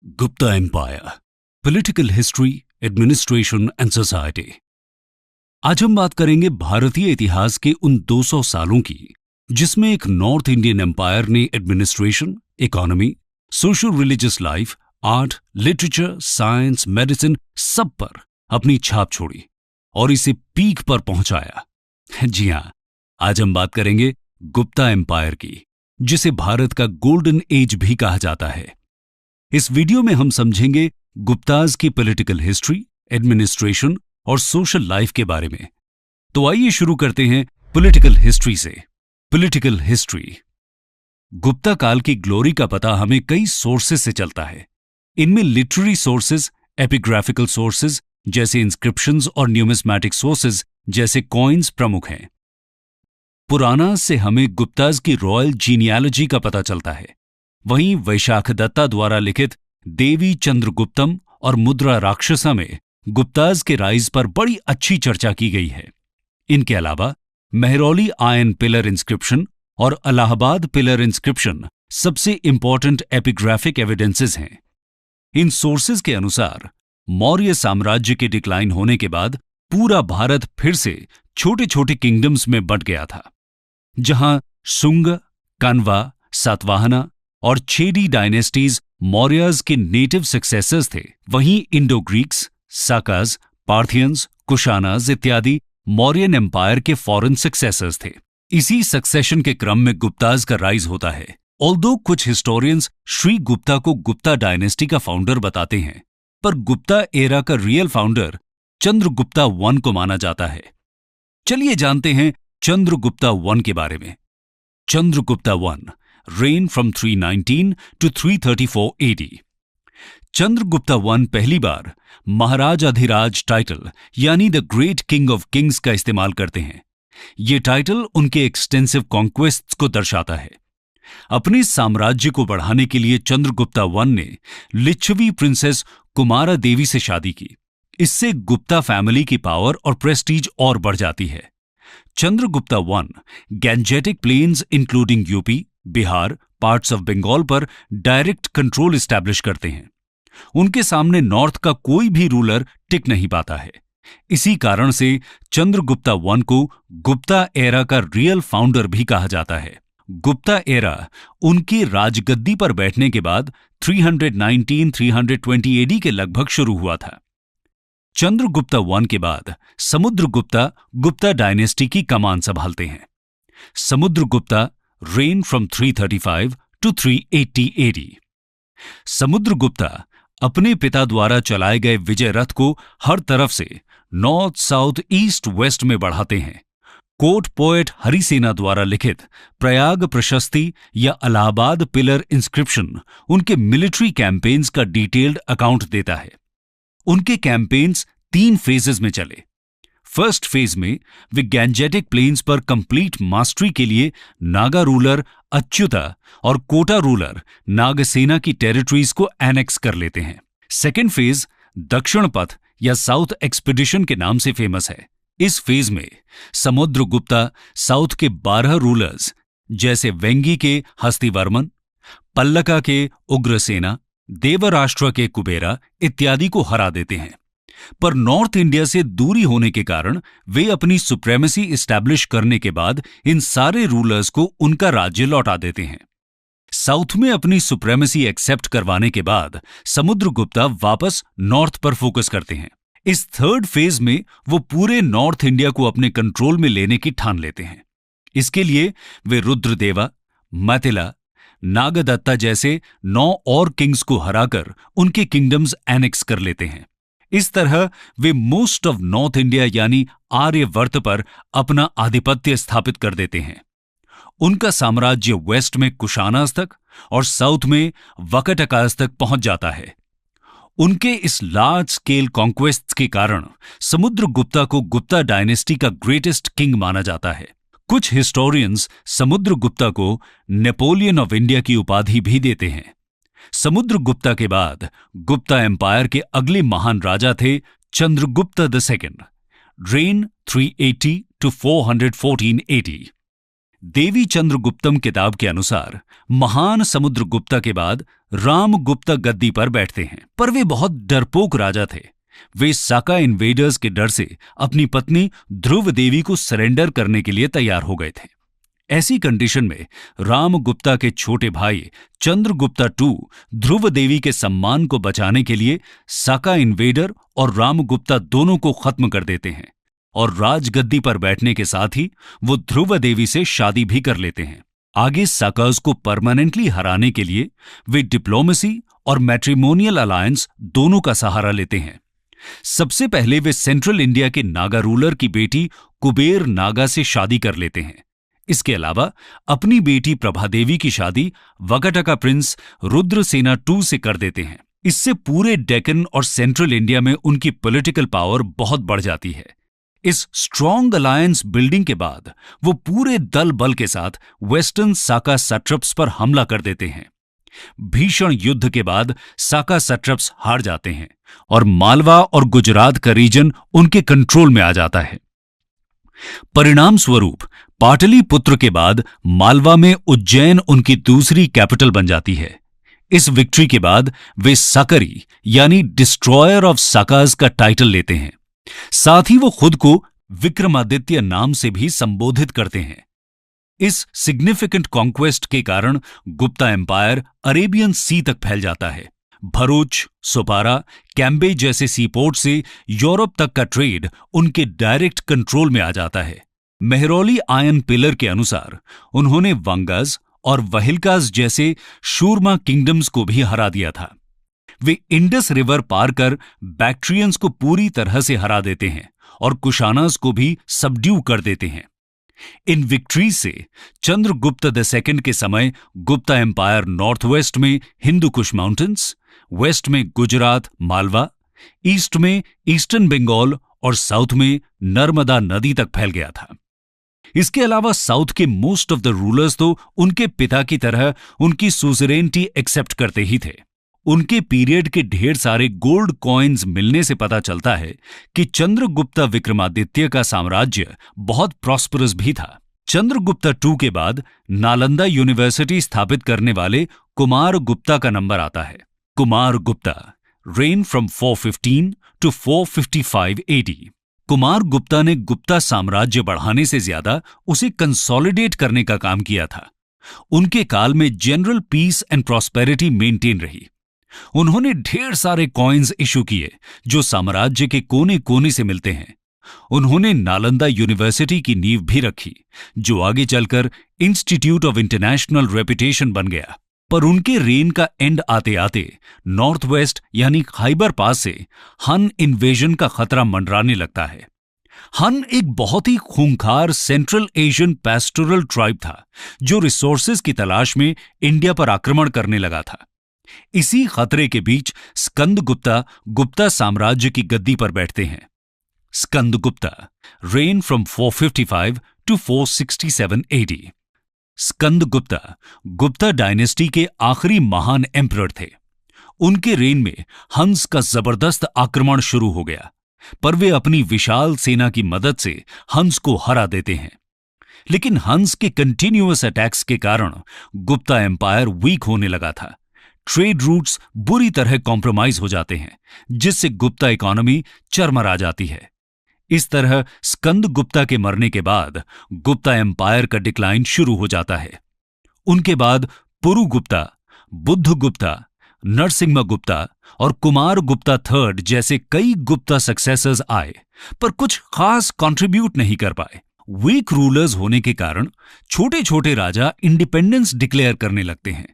Gupta empire, political history, administration and society. आज हम बात करेंगे भारतीय इतिहास के उन 200 सालों की जिसमें एक नॉर्थ इंडियन एम्पायर ने administration, economy, social religious life, art, literature, science, medicine सब पर अपनी छाप छोड़ी और इसे पीक पर पहुंचाया। जी हां, आज हम बात करेंगे गुप्ता एम्पायर की, जिसे भारत का गोल्डन एज भी कहा जाता है। इस वीडियो में हम समझेंगे गुप्ताज की पॉलिटिकल हिस्ट्री, एडमिनिस्ट्रेशन और सोशल लाइफ के बारे में। तो आइए शुरू करते हैं पॉलिटिकल हिस्ट्री से। Political history. गुप्ता काल की ग्लोरी का पता हमें कई सोर्सेस से चलता है। इनमें लिटरेरी सोर्सेज, एपिग्राफिकल सोर्सेज जैसे इंस्क्रिप्शंस और न्यूमिस्मैटिक सोर्सेज जैसे कॉइन्स प्रमुख हैं। पुराना से हमें गुप्ताज की रॉयल जीनियालॉजी का पता चलता है। वहीं वैशाख दत्ता द्वारा लिखित देवी चंद्रगुप्तम और मुद्रा राक्षसा में गुप्ताज के राइज पर बड़ी अच्छी चर्चा की गई है। इनके अलावा मेहरौली आयन पिलर इंस्क्रिप्शन और इलाहाबाद पिलर इंस्क्रिप्शन सबसे इंपॉर्टेंट एपिग्राफिक एविडेंसेस हैं। इन सोर्सेज के अनुसार मौर्य साम्राज्य के डिक्लाइन होने के बाद पूरा भारत फिर से छोटे छोटे किंगडम्स में बंट गया था। जहां शुंग, कन्वा, सातवाहना और छेदी डायनेस्टीज मौर्यज के नेटिव सक्सेसर्स थे, वहीं इंडो ग्रीक्स, साकाज, पार्थियंस, कुशानाज इत्यादि मौर्यन एम्पायर के फॉरेन सक्सेसर्स थे। इसी सक्सेशन के क्रम में गुप्ताज का राइज होता है। ऑल्दो कुछ हिस्टोरियंस श्री गुप्ता को गुप्ता डायनेस्टी का फाउंडर बताते हैं, पर गुप्ता एरा का रियल फाउंडर चंद्रगुप्ता वन को माना जाता है। चलिए जानते हैं चंद्रगुप्ता वन के बारे में। Chandragupta one rain from 319 to 334 AD। Chandragupta one पहली बार महाराज अधिराज टाइटल यानी the great king of Kings का इस्तेमाल करते हैं। ये टाइटल उनके एक्सटेंसिव कॉन्क्वेस्ट्स को दर्शाता है। अपने साम्राज्य को बढ़ाने के लिए चंद्रगुप्ता वन ने लिच्छवी प्रिंसेस कुमारा देवी से शादी की। इससे गुप्ता फैमिली की पावर और प्रेस्टीज और बढ़ जाती है। Chandragupta one gangetic plains including UP, Bihar, parts of Bengal पर डायरेक्ट कंट्रोल एस्टैब्लिश करते हैं। उनके सामने नॉर्थ का कोई भी रूलर टिक नहीं पाता है। इसी कारण से चंद्रगुप्ता वन को गुप्ता एरा का रियल फाउंडर भी कहा जाता है। गुप्ता एरा उनकी राजगद्दी पर बैठने के बाद 319-320 AD के लगभग शुरू हुआ था। चंद्रगुप्ता वन के बाद समुद्रगुप्ता गुप्ता डायनेस्टी की कमान संभालते हैं। Samudragupta rain from 335 to 380 AD। Samudragupta अपने पिता द्वारा चलाए गए विजय रथ को हर तरफ से नॉर्थ, साउथ, ईस्ट, वेस्ट में बढ़ाते हैं। कोर्ट पोएट हरिसेना द्वारा लिखित प्रयाग प्रशस्ति या इलाहाबाद पिलर इंस्क्रिप्शन उनके मिलिट्री कैंपेन्स का डिटेल्ड अकाउंट देता है। उनके कैंपेन्स 3 फेजेस में चले। फर्स्ट फेज में वे गैंजेटिक प्लेन्स पर कंप्लीट मास्टरी के लिए नागा रूलर अच्युता और कोटा रूलर नागसेना की टेरिटरीज को एनेक्स कर लेते हैं। सेकेंड फेज दक्षिण पथ या साउथ एक्सपीडिशन के नाम से फेमस है। इस फेज में समुद्रगुप्ता साउथ के 12 रूलर्स जैसे वेंगी के हस्तिवर्मन, पल्लका के उग्रसेना, देवराष्ट्र के कुबेरा इत्यादि को हरा देते हैं। पर नॉर्थ इंडिया से दूरी होने के कारण वे अपनी सुप्रेमेसी इस्टैब्लिश करने के बाद इन सारे रूलर्स को उनका राज्य लौटा देते हैं। साउथ में अपनी सुप्रेमेसी एक्सेप्ट करवाने के बाद समुद्रगुप्ता वापस नॉर्थ पर फोकस करते हैं। इस थर्ड फेज में वो पूरे नॉर्थ इंडिया को अपने कंट्रोल में लेने की ठान लेते हैं। इसके लिए वे रुद्रदेवा, मतिला, नागदत्ता जैसे 9 और किंग्स को हराकर उनके किंगडम्स एनेक्स कर लेते हैं। इस तरह वे मोस्ट ऑफ नॉर्थ इंडिया यानी आर्यवर्त पर अपना आधिपत्य स्थापित कर देते हैं। उनका साम्राज्य वेस्ट में कुशानाज तक और साउथ में वकटकाज तक पहुंच जाता है। उनके इस लार्ज स्केल कॉन्क्वेस्ट्स के कारण समुद्रगुप्ता को गुप्ता डायनेस्टी का ग्रेटेस्ट किंग माना जाता है। कुछ हिस्टोरियंस समुद्रगुप्ता को नेपोलियन ऑफ इंडिया की उपाधि भी देते हैं। समुद्रगुप्ता के बाद गुप्ता एम्पायर के अगले महान राजा थे Chandragupta II, rain 380 to 414 AD। देवी चंद्रगुप्तम किताब के अनुसार महान समुद्रगुप्ता के बाद रामगुप्ता गद्दी पर बैठते हैं, पर वे बहुत डरपोक राजा थे। वे साका इन्वेडर्स के डर से अपनी पत्नी ध्रुव देवी को सरेंडर करने के लिए तैयार हो गए थे। ऐसी कंडीशन में रामगुप्ता के छोटे भाई चंद्रगुप्ता II ध्रुव देवी के सम्मान को बचाने के लिए साका इन्वेडर और रामगुप्ता दोनों को खत्म कर देते हैं और राजगद्दी पर बैठने के साथ ही वो ध्रुव देवी से शादी भी कर लेते हैं। आगे साकाज को परमानेंटली हराने के लिए वे डिप्लोमेसी और मैट्रिमोनियल अलायंस दोनों का सहारा लेते हैं। सबसे पहले वे सेंट्रल इंडिया के नागा रूलर की बेटी कुबेर नागा से शादी कर लेते हैं। इसके अलावा अपनी बेटी प्रभादेवी की शादी वकटका प्रिंस रुद्रसेना II से कर देते हैं। इससे पूरे डेक्कन और सेंट्रल इंडिया में उनकी पॉलिटिकल पावर बहुत बढ़ जाती है। इस स्ट्रॉन्ग अलायंस बिल्डिंग के बाद वो पूरे दल बल के साथ वेस्टर्न साका सट्रप्स पर हमला कर देते हैं। भीषण युद्ध के बाद साका सट्रप्स हार जाते हैं और मालवा और गुजरात का रीजन उनके कंट्रोल में आ जाता है। परिणाम स्वरूप पाटलिपुत्र के बाद मालवा में उज्जैन उनकी दूसरी कैपिटल बन जाती है। इस विक्ट्री के बाद वे सकरी यानी डिस्ट्रॉयर ऑफ साकाज का टाइटल लेते हैं। साथ ही वो खुद को विक्रमादित्य नाम से भी संबोधित करते हैं। इस सिग्निफिकेंट कॉन्क्वेस्ट के कारण गुप्ता एम्पायर अरेबियन सी तक फैल जाता है। भरूच, सोपारा, कैम्बे जैसे सीपोर्ट से यूरोप तक का ट्रेड उनके डायरेक्ट कंट्रोल में आ जाता है। मेहरौली आयन पिलर के अनुसार उन्होंने वंगाज और वहिलकाज जैसे शूरमा किंगडम्स को भी हरा दिया था। वे इंडस रिवर पार कर बैक्ट्रियंस को पूरी तरह से हरा देते हैं और कुशानास को भी सबड्यू कर देते हैं। इन विक्ट्रीज से चंद्रगुप्त II के समय गुप्ता एम्पायर नॉर्थ वेस्ट में हिंदू कुश माउंटेन्स, वेस्ट में गुजरात मालवा, ईस्ट में ईस्टर्न बंगाल और साउथ में नर्मदा नदी तक फैल गया था। इसके अलावा साउथ के मोस्ट ऑफ द रूलर्स तो उनके पिता की तरह उनकी सुजरेनिटी एक्सेप्ट करते ही थे। उनके पीरियड के ढेर सारे गोल्ड कॉइन्स मिलने से पता चलता है कि चंद्रगुप्ता विक्रमादित्य का साम्राज्य बहुत प्रॉस्परस भी था। चंद्रगुप्ता II के बाद नालंदा यूनिवर्सिटी स्थापित करने वाले कुमार गुप्ता का नंबर आता है। Kumar Gupta reign from 415 to 455 AD। Kumar Gupta ने गुप्ता साम्राज्य बढ़ाने से ज्यादा उसे कंसोलिडेट करने का काम किया था। उनके काल में general peace and prosperity maintain रही। उन्होंने ढेर सारे कॉइन्स इशू किए जो साम्राज्य के कोने कोने से मिलते हैं। उन्होंने नालंदा यूनिवर्सिटी की नींव भी रखी, जो आगे चलकर इंस्टीट्यूट ऑफ इंटरनेशनल रेपुटेशन बन गया। पर उनके रेन का एंड आते आते नॉर्थ वेस्ट यानी खाइबर पास से हन इन्वेजन का खतरा मंडराने लगता है। हन एक बहुत ही खूंखार सेंट्रल एशियन पैस्टोरल ट्राइब था जो रिसोर्सेज की तलाश में इंडिया पर आक्रमण करने लगा था। इसी खतरे के बीच स्कंदगुप्ता गुप्ता साम्राज्य की गद्दी पर बैठते हैं। Skandagupta reign from 455 to 467 AD। Skandagupta Gupta dynasty के आखिरी महान एम्परर थे। उनके रेन में हंस का जबरदस्त आक्रमण शुरू हो गया, पर वे अपनी विशाल सेना की मदद से हंस को हरा देते हैं। लेकिन हंस के कंटिन्यूअस अटैक्स के कारण गुप्ता एम्पायर वीक होने लगा था। ट्रेड रूट्स बुरी तरह कॉम्प्रोमाइज हो जाते हैं, जिससे गुप्ता इकोनॉमी चरमरा जाती है। इस तरह स्कंदगुप्ता के मरने के बाद गुप्ता एम्पायर का डिक्लाइन शुरू हो जाता है। उनके बाद पुरुगुप्ता, बुद्धगुप्ता, नरसिंहगुप्ता और कुमार गुप्ता III जैसे कई गुप्ता सक्सेसर्स आए, पर कुछ खास कंट्रीब्यूट नहीं कर पाए। वीक रूलर्स होने के कारण छोटे छोटे राजा इंडिपेंडेंस डिक्लेयर करने लगते हैं।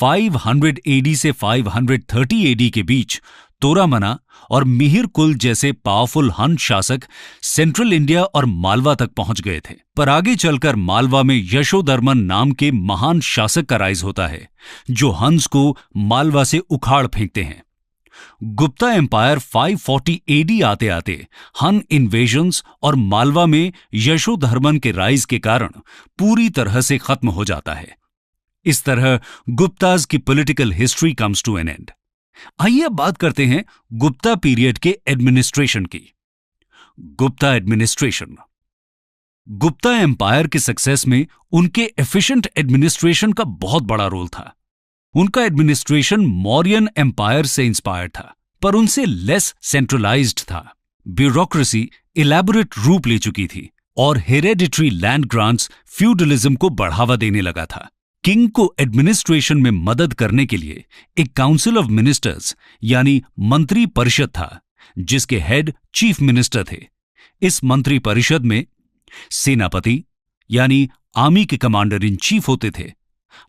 500 AD से 530 AD के बीच तोरामना और मिहिर कुल जैसे पावरफुल हन शासक सेंट्रल इंडिया और मालवा तक पहुंच गए थे। पर आगे चलकर मालवा में यशोधर्मन नाम के महान शासक का राइज होता है, जो हंस को मालवा से उखाड़ फेंकते हैं। गुप्ता एम्पायर 540 AD आते आते हन इन्वेजन्स और मालवा में यशोधर्मन के राइज के कारण पूरी तरह से खत्म हो जाता है। इस तरह गुप्ताज की political history comes to an end. आइए अब बात करते हैं गुप्ता पीरियड के एडमिनिस्ट्रेशन की। गुप्ता एडमिनिस्ट्रेशन। गुप्ता एम्पायर के सक्सेस में उनके एफिशिएंट एडमिनिस्ट्रेशन का बहुत बड़ा रोल था। उनका एडमिनिस्ट्रेशन मौर्यन एम्पायर से इंस्पायर्ड था, पर उनसे लेस सेंट्रलाइज्ड था। ब्यूरोक्रेसी इलैबोरेट रूप ले चुकी थी और हेरेडिटरी लैंड ग्रांट्स फ्यूडलिज्म को बढ़ावा देने लगा था। किंग को एडमिनिस्ट्रेशन में मदद करने के लिए एक काउंसिल ऑफ मिनिस्टर्स यानी मंत्री परिषद था, जिसके हेड चीफ मिनिस्टर थे। इस मंत्री परिषद में सेनापति यानी आर्मी के कमांडर इन चीफ होते थे,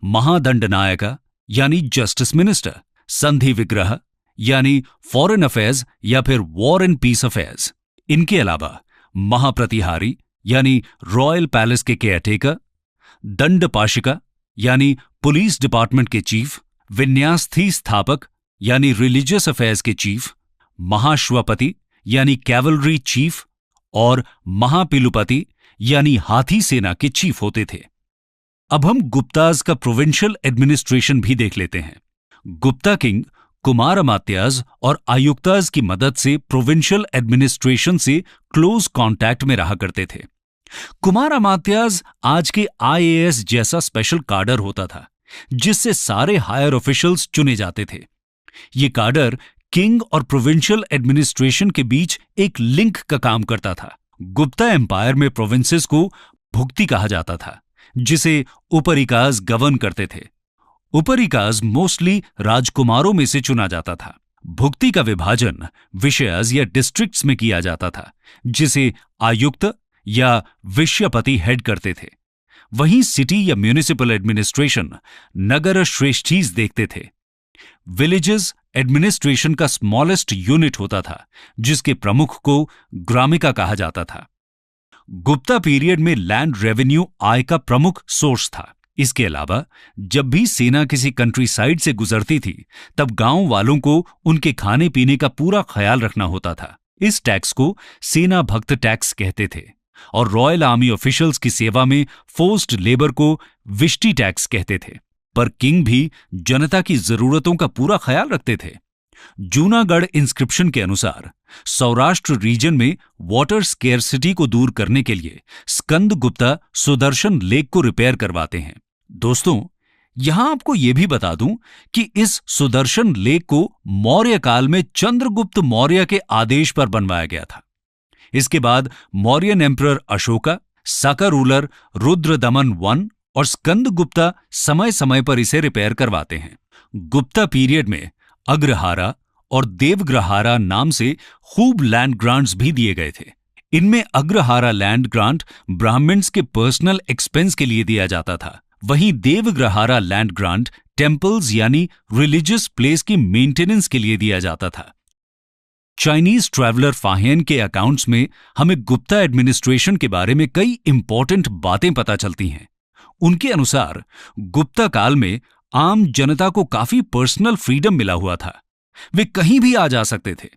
महादंडनायक यानी जस्टिस मिनिस्टर, संधि विग्रह यानी फॉरेन अफेयर्स या फिर वॉर एंड पीस अफेयर्स। इनके अलावा महाप्रतिहारी यानी रॉयल पैलेस के केयरटेकर, दंडपाशिका यानी पुलिस डिपार्टमेंट के चीफ, विन्यास्थी स्थापक यानी रिलीजियस अफेयर्स के चीफ, महाश्वपति यानी कैवलरी चीफ और महापिलुपति यानी हाथी सेना के चीफ होते थे। अब हम गुप्ताज का प्रोविंशियल एडमिनिस्ट्रेशन भी देख लेते हैं। गुप्ता किंग कुमार अमात्याज और आयुक्ताज की मदद से प्रोविंशियल एडमिनिस्ट्रेशन से क्लोज कांटेक्ट में रहा करते थे। कुमार अमात्याज आज के आईएएस जैसा स्पेशल काडर होता था, जिससे सारे हायर ऑफिशियल्स चुने जाते थे। ये काडर किंग और प्रोविंशियल एडमिनिस्ट्रेशन के बीच एक लिंक का काम करता था। गुप्ता एम्पायर में प्रोविंसेस को भुक्ति कहा जाता था, जिसे उपरिकाज गवर्न करते थे। उपरिकाज मोस्टली राजकुमारों में से चुना जाता था। भुक्ति का विभाजन विषयज या डिस्ट्रिक्ट्स में किया जाता था, जिसे आयुक्त या विषयपति हेड करते थे। वहीं सिटी या म्यूनिसिपल एडमिनिस्ट्रेशन नगर श्रेष्ठीज देखते थे। विलेजेस एडमिनिस्ट्रेशन का स्मॉलेस्ट यूनिट होता था, जिसके प्रमुख को ग्रामिका कहा जाता था। गुप्ता पीरियड में लैंड रेवेन्यू आय का प्रमुख सोर्स था। इसके अलावा जब भी सेना किसी कंट्री साइड से गुजरती थी, तब गांव वालों को उनके खाने पीने का पूरा ख्याल रखना होता था। इस टैक्स को सेना भक्त टैक्स कहते थे और रॉयल आर्मी ऑफिशियल्स की सेवा में फोर्स्ड लेबर को विष्टी टैक्स कहते थे। पर किंग भी जनता की जरूरतों का पूरा ख्याल रखते थे। जूनागढ़ इंस्क्रिप्शन के अनुसार सौराष्ट्र रीजन में वाटर स्केर्सिटी को दूर करने के लिए स्कंद गुप्ता सुदर्शन लेक को रिपेयर करवाते हैं। दोस्तों, यहां आपको यह भी बता दूं कि इस सुदर्शन लेक को मौर्य काल में चंद्रगुप्त मौर्य के आदेश पर बनवाया गया था। इसके बाद Mauryan emperor Ashoka, Saka ruler Rudradaman I और स्कंद गुप्ता समय समय पर इसे रिपेयर करवाते हैं। गुप्ता पीरियड में अग्रहारा और देवग्रहारा नाम से खूब लैंड ग्रांट्स भी दिए गए थे। इनमें अग्रहारा लैंड ग्रांट ब्राह्मण्स के पर्सनल एक्सपेंस के लिए दिया जाता था, वहीं देवग्रहारा लैंड ग्रांट टेम्पल्स यानी रिलीजियस प्लेस की मेंटेनेंस के लिए दिया जाता था। चाइनीज ट्रैवलर फाहेन के अकाउंट्स में हमें गुप्ता एडमिनिस्ट्रेशन के बारे में कई इंपॉर्टेंट बातें पता चलती हैं। उनके अनुसार गुप्ता काल में आम जनता को काफी पर्सनल फ्रीडम मिला हुआ था। वे कहीं भी आ जा सकते थे।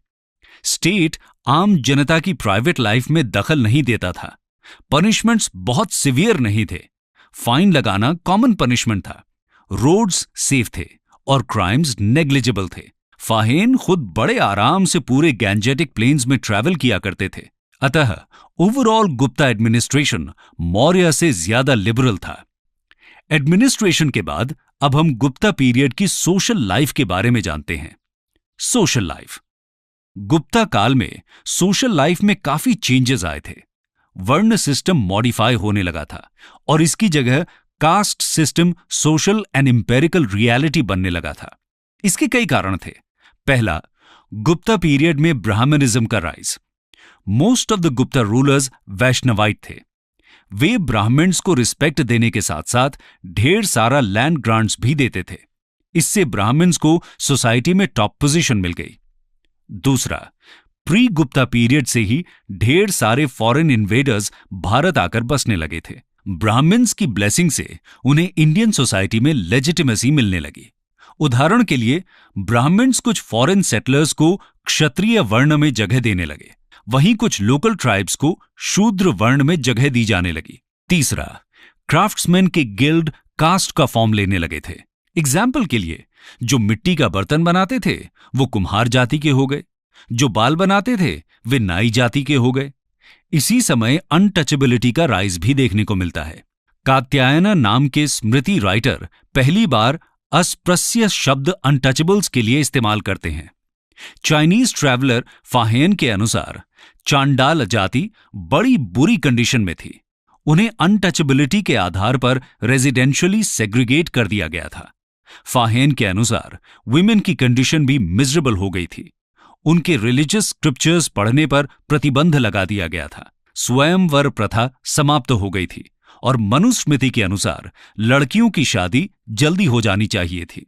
स्टेट आम जनता की प्राइवेट लाइफ में दखल नहीं देता था। पनिशमेंट्स बहुत सिवियर नहीं थे। फाइन लगाना कॉमन पनिशमेंट था। रोड्स सेफ थे और क्राइम्स नेग्लिजिबल थे। फाहेन खुद बड़े आराम से पूरे गैंजेटिक प्लेन्स में ट्रैवल किया करते थे। अतः ओवरऑल गुप्ता एडमिनिस्ट्रेशन मौर्य से ज्यादा लिबरल था। एडमिनिस्ट्रेशन के बाद अब हम गुप्ता पीरियड की सोशल लाइफ के बारे में जानते हैं। Social life. गुप्ता काल में सोशल लाइफ में काफी चेंजेस आए थे। वर्ण सिस्टम मॉडिफाई होने लगा था और इसकी जगह caste system social and empirical reality बनने लगा था। इसके कई कारण थे। पहला, गुप्ता पीरियड में ब्राह्मणिज्म का rise. Most of the Gupta rulers Vaishnavite थे। वे ब्राह्मण्स को रिस्पेक्ट देने के साथ साथ ढेर सारा लैंड ग्रांट्स भी देते थे। इससे ब्राह्मण्स को सोसाइटी में टॉप पोजीशन मिल गई। दूसरा, प्री गुप्ता पीरियड से ही ढेर सारे फॉरेन इन्वेडर्स भारत आकर बसने लगे थे। ब्राह्मण्स की ब्लेसिंग से उन्हें इंडियन सोसाइटी में लेजिटिमेसी मिलने लगी। उदाहरण के लिए ब्राह्मण्स कुछ फॉरेन सेटलर्स को क्षत्रिय वर्ण में जगह देने लगे, वहीं कुछ लोकल ट्राइब्स को शूद्र वर्ण में जगह दी जाने लगी। तीसरा, क्राफ्ट्समैन के गिल्ड कास्ट का फॉर्म लेने लगे थे। एग्जाम्पल के लिए, जो मिट्टी का बर्तन बनाते थे वो कुम्हार जाति के हो गए, जो बाल बनाते थे वे नाई जाति के हो गए। इसी समय अनटचेबिलिटी का राइज भी देखने को मिलता है। कात्यायना नाम के स्मृति राइटर पहली बार अस्पृश्य शब्द अनटचेबल्स के लिए इस्तेमाल करते हैं। चाइनीज ट्रैवलर फाहेन के अनुसार चांडाल जाति बड़ी बुरी कंडीशन में थी। उन्हें अनटचेबिलिटी के आधार पर रेजिडेंशियली सेग्रीगेट कर दिया गया था। फाहेन के अनुसार विमेन की कंडीशन भी मिजरेबल हो गई थी। उनके रिलीजियस स्क्रिप्चर्स पढ़ने पर प्रतिबंध लगा दिया गया था। स्वयंवर प्रथा समाप्त हो गई थी और मनुस्मृति के अनुसार लड़कियों की शादी जल्दी हो जानी चाहिए थी।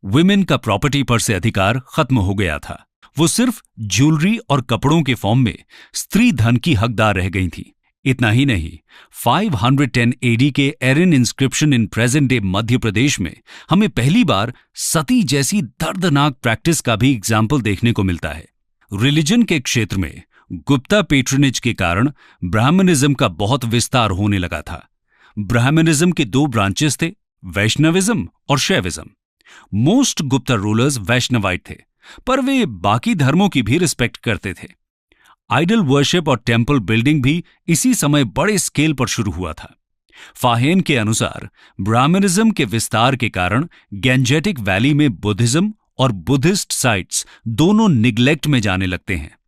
विमेन का प्रॉपर्टी पर से अधिकार खत्म हो गया था। वो सिर्फ ज्वेलरी और कपड़ों के फॉर्म में स्त्री धन की हकदार रह गई थी। इतना ही नहीं, 510 एडी के Eran inscription in present day Madhya Pradesh में हमें पहली बार सती जैसी दर्दनाक प्रैक्टिस का भी एग्जाम्पल देखने को मिलता है। रिलीजन के क्षेत्र में गुप्ता पेट्रनेज के कारण ब्राह्मणिज्म का बहुत विस्तार होने लगा था। ब्राह्मणिज्म के दो ब्रांचेस थे, वैष्णविज्म और Shaivism. Most Gupta rulers Vaishnavite थे, पर वे बाकी धर्मों की भी रिस्पेक्ट करते थे। आइडल वर्शिप और टेम्पल बिल्डिंग भी इसी समय बड़े स्केल पर शुरू हुआ था। फाहेन के अनुसार ब्राह्मणिज्म के विस्तार के कारण गैंजेटिक वैली में बुद्धिज्म और बुद्धिस्ट साइट्स दोनों निग्लेक्ट में जाने लगते हैं।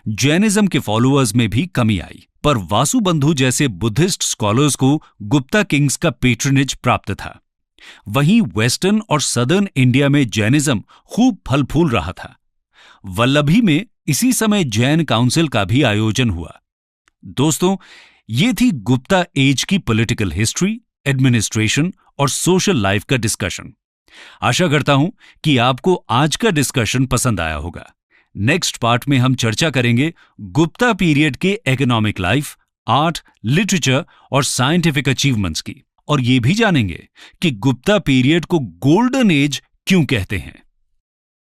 जैनिज्म के फॉलोअर्स में भी कमी आई, पर वासुबंधु जैसे बुद्धिस्ट स्कॉलर्स को गुप्ता किंग्स का पेट्रनेज प्राप्त था। वहीं वेस्टर्न और सदर्न इंडिया में जैनिज्म खूब फल फूल रहा था। वल्लभी में इसी समय जैन काउंसिल का भी आयोजन हुआ। दोस्तों, ये थी गुप्ता एज की पॉलिटिकल हिस्ट्री, एडमिनिस्ट्रेशन और सोशल लाइफ का डिस्कशन। आशा करता हूं कि आपको आज का डिस्कशन पसंद आया होगा। नेक्स्ट पार्ट में हम चर्चा करेंगे गुप्ता पीरियड के इकोनॉमिक लाइफ, आर्ट, लिटरेचर और साइंटिफिक अचीवमेंट्स की, और ये भी जानेंगे कि गुप्ता पीरियड को गोल्डन एज क्यों कहते हैं।